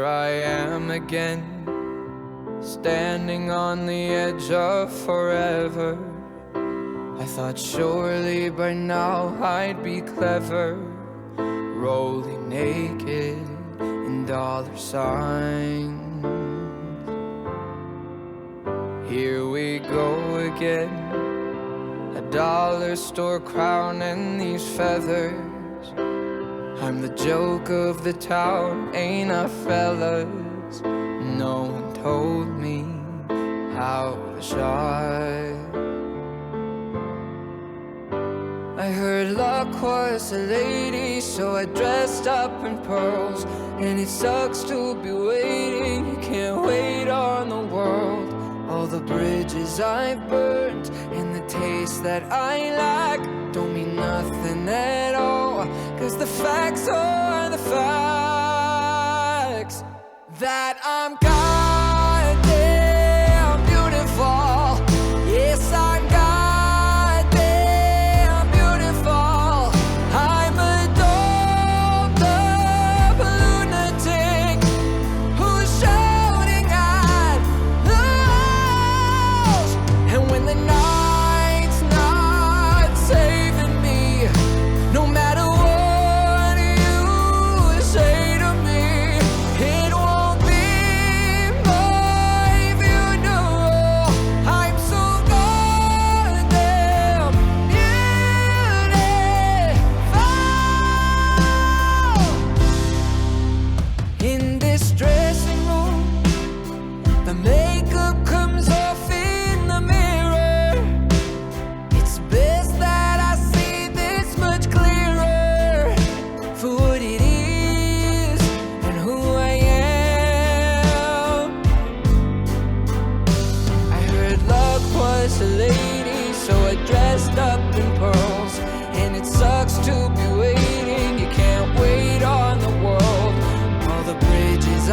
here I am again, standing on the edge of forever. I thought surely by now I'd be clever, rolling naked in dollar signs. Here we go again, a dollar store crown and these feathers. I'm the joke of the town, ain't I, fellas? No one told me how to shine. I heard luck was a lady, so I dressed up in pearls. And it sucks to be waiting, you can't wait on the world. All the bridges I've burned and the taste that I lack don't mean nothing at all, 'cause the facts are the facts, that I'm goddamn beautiful. Yes, I'm goddamn beautiful. I'm a doped up lunatic who's shouting at the walls. And when the night's not saving me, no matter what you say to me, it won't be my funeral. I'm so goddamn beautiful. In this dressing room, the makeup comes off in the mirror. It's best that I see this much clearer for what it is and who I am. I heard luck was a lady, so I dressed up in pearls. And it sucks to be waiting, you can't wait on the world. All the bridges I